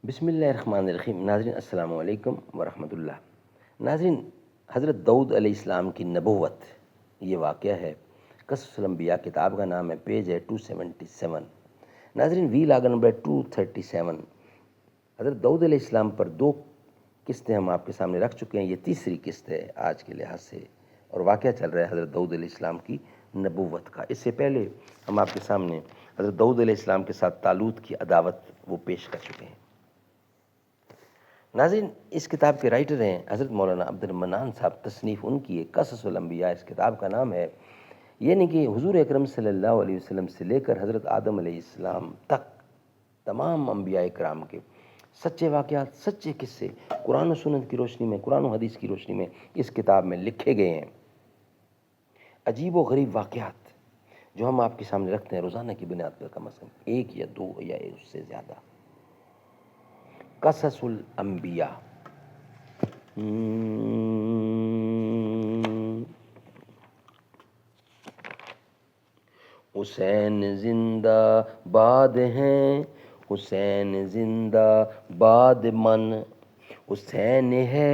بسم اللہ الرحمن الرحیم۔ ناظرین السلام علیکم ورحمۃ اللہ۔ ناظرین، حضرت داؤد علیہ السلام کی نبوت یہ واقعہ ہے، قصص الانبیاء کتاب کا نام ہے، پیج ہے 277۔ ناظرین، وی لاگ نمبر 237۔ حضرت داؤد علیہ السلام پر دو قسطیں ہم آپ کے سامنے رکھ چکے ہیں، یہ تیسری قسط ہے آج کے لحاظ سے، اور واقعہ چل رہا ہے حضرت داؤد علیہ السلام کی نبوت کا۔ اس سے پہلے ہم آپ کے سامنے حضرت داؤد علیہ السلام کے ساتھ طالوت کی عداوت وہ پیش کر چکے ہیں۔ ناظرین، اس کتاب کے رائٹر ہیں حضرت مولانا عبد المنان صاحب، تصنیف ان کی ہے قصص الانبیاء، اس کتاب کا نام ہے۔ یعنی کہ حضور اکرم صلی اللہ علیہ وسلم سے لے کر حضرت آدم علیہ السلام تک تمام انبیاء کرام کے سچے واقعات، سچے قصے قرآن و سنت کی روشنی میں، قرآن و حدیث کی روشنی میں اس کتاب میں لکھے گئے ہیں۔ عجیب و غریب واقعات جو ہم آپ کے سامنے رکھتے ہیں روزانہ کی بنیاد پر، کم از کم ایک یا دو یا اس سے زیادہ قصص الانبیاء۔ حسین زندہ باد ہیں، حسین زندہ باد من، حسین ہے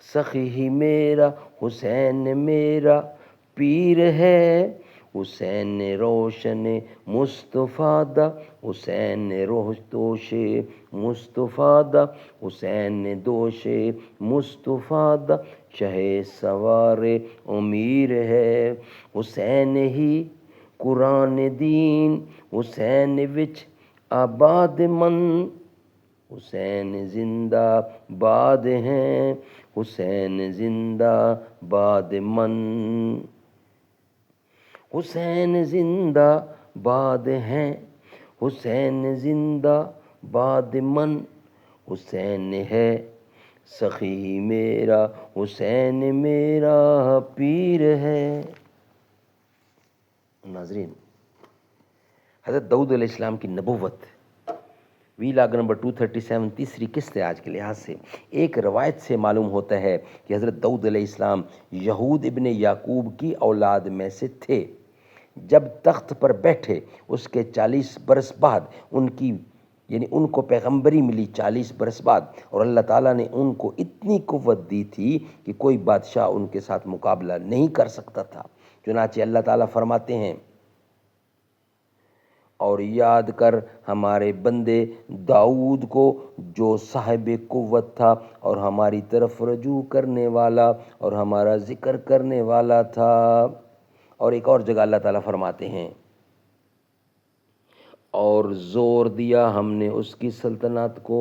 سخی میرا، حسین میرا پیر ہے، حسین روشن مصطفیٰ دا، حسین دوش مصطفیٰ دا، حسین دوش مصطفیٰ دا، شہ سوار امیر ہے، حسین ہی قرآن دین، حسین وچ آباد من، حسین زندہ باد ہیں، حسین زندہ باد من، حسین زندہ باد ہیں، حسین زندہ باد من، حسین ہے سخی میرا، حسین میرا پیر ہے۔ ناظرین، حضرت داؤد علیہ السلام کی نبوت، وی لاگ نمبر 237، تیسری قسط ہے آج کے لحاظ سے۔ ایک روایت سے معلوم ہوتا ہے کہ حضرت داؤد علیہ السلام یہود ابن یعقوب کی اولاد میں سے تھے۔ جب تخت پر بیٹھے اس کے 40 برس بعد ان کو پیغمبری ملی 40 برس بعد، اور اللہ تعالیٰ نے ان کو اتنی قوت دی تھی کہ کوئی بادشاہ ان کے ساتھ مقابلہ نہیں کر سکتا تھا۔ چنانچہ اللہ تعالیٰ فرماتے ہیں، اور یاد کر ہمارے بندے داؤد کو جو صاحب قوت تھا اور ہماری طرف رجوع کرنے والا اور ہمارا ذکر کرنے والا تھا۔ اور ایک اور جگہ اللہ تعالیٰ فرماتے ہیں، اور زور دیا ہم نے اس کی سلطنت کو،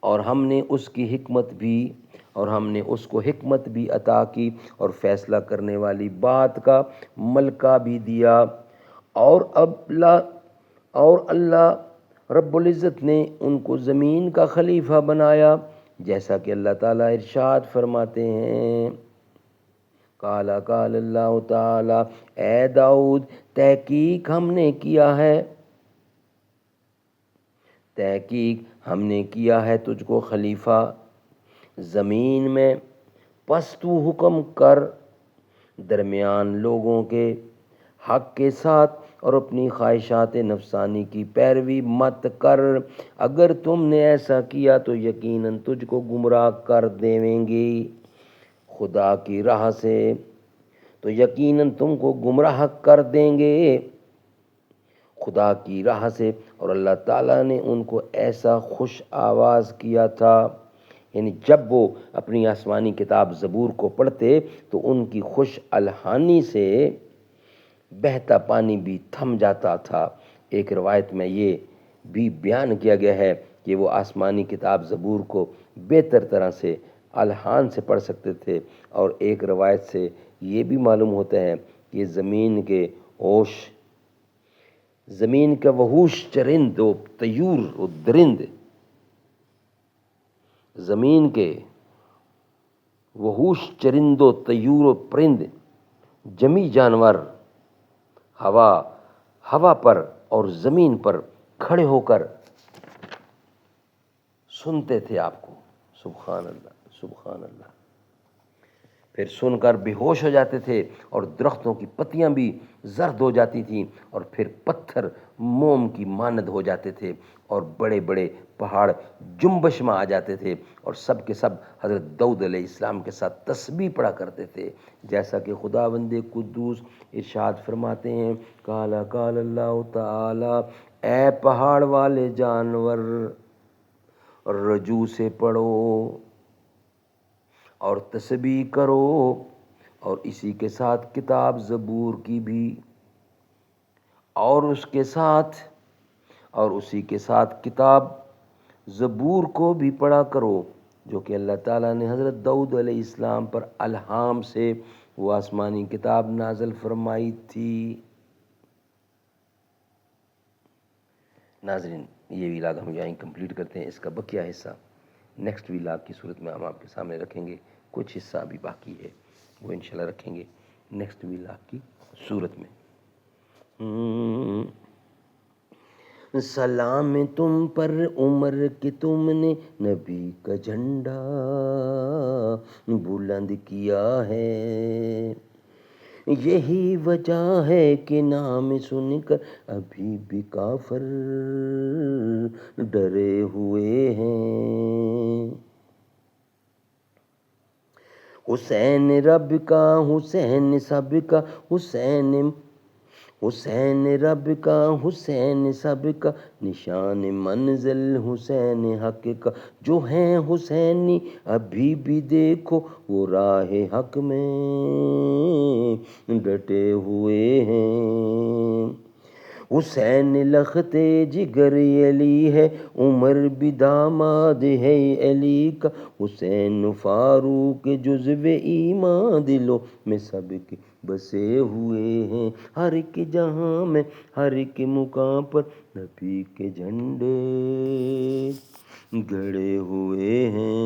اور ہم نے اس کی حکمت بھی، اور ہم نے اس کو حکمت بھی عطا کی، اور فیصلہ کرنے والی بات کا ملکہ بھی دیا، اور اللہ رب العزت نے ان کو زمین کا خلیفہ بنایا، جیسا کہ اللہ تعالیٰ ارشاد فرماتے ہیں، قال اللہ تعالیٰ، اے داؤد تحقیق ہم نے کیا ہے، تحقیق ہم نے کیا ہے تجھ کو خلیفہ زمین میں، پس تو حکم کر درمیان لوگوں کے حق کے ساتھ، اور اپنی خواہشات نفسانی کی پیروی مت کر، اگر تم نے ایسا کیا تو یقیناً تجھ کو گمراہ کر دیں گے خدا کی راہ سے، تو یقیناً تم کو گمراہ کر دیں گے خدا کی راہ سے۔ اور اللہ تعالیٰ نے ان کو ایسا خوش آواز کیا تھا، یعنی جب وہ اپنی آسمانی کتاب زبور کو پڑھتے تو ان کی خوش الحانی سے بہتا پانی بھی تھم جاتا تھا۔ ایک روایت میں یہ بھی بیان کیا گیا ہے کہ وہ آسمانی کتاب زبور کو بہتر طرح سے الحان سے پڑھ سکتے تھے، اور ایک روایت سے یہ بھی معلوم ہوتا ہے کہ زمین کا وحوش چرند و طیور و درند، زمین کے وحوش چرند و طیور و پرند، جمی جانور ہوا پر اور زمین پر کھڑے ہو کر سنتے تھے آپ کو۔ سبحان اللہ، سبحان اللہ۔ پھر سن کر بے ہوش ہو جاتے تھے اور درختوں کی پتیاں بھی زرد ہو جاتی تھیں اور پھر پتھر موم کی مانند ہو جاتے تھے اور بڑے بڑے پہاڑ جنبش میں آ جاتے تھے اور سب کے سب حضرت داؤد علیہ السلام کے ساتھ تسبیح پڑھا کرتے تھے، جیسا کہ خداوند قدوس ارشاد فرماتے ہیں، قال اللہ تعالی، اے پہاڑ والے جانور رجوع سے پڑھو اور تسبیح کرو، اور اسی کے ساتھ کتاب زبور کی بھی، اور اسی کے ساتھ کتاب زبور کو بھی پڑھا کرو، جو کہ اللہ تعالیٰ نے حضرت داؤد علیہ السلام پر الہام سے وہ آسمانی کتاب نازل فرمائی تھی۔ ناظرین، یہ ویلاگ ہم یہیں کمپلیٹ کرتے ہیں، اس کا بقیہ حصہ نیکسٹ ویلاگ کی صورت میں ہم آپ کے سامنے رکھیں گے، کچھ حصہ ابھی باقی ہے وہ انشاءاللہ رکھیں گے نیکسٹ ویلاگ کی صورت میں۔ سلام تم پر عمر کہ تم نے نبی کا جھنڈا بلند کیا ہے، یہی وجہ ہے کہ نام سن کر ابھی بھی کافر ڈرے ہوئے ہیں۔ حسین رب کا، حسین سب کا، حسین رب کا، حسین سب کا، نشان منزل حسین حق کا، جو ہیں حسینی ابھی بھی دیکھو وہ راہ حق میں ڈٹے ہوئے ہیں۔ حسین لخت جگر علی ہے، عمر بھی داماد ہے علی کا، حسین فاروق جزو ایمان دلوں میں سب کے بسے ہوئے ہیں۔ ہر ایک جہاں میں، ہر ایک مقام پر نبی کے جھنڈے گڑے ہوئے ہیں۔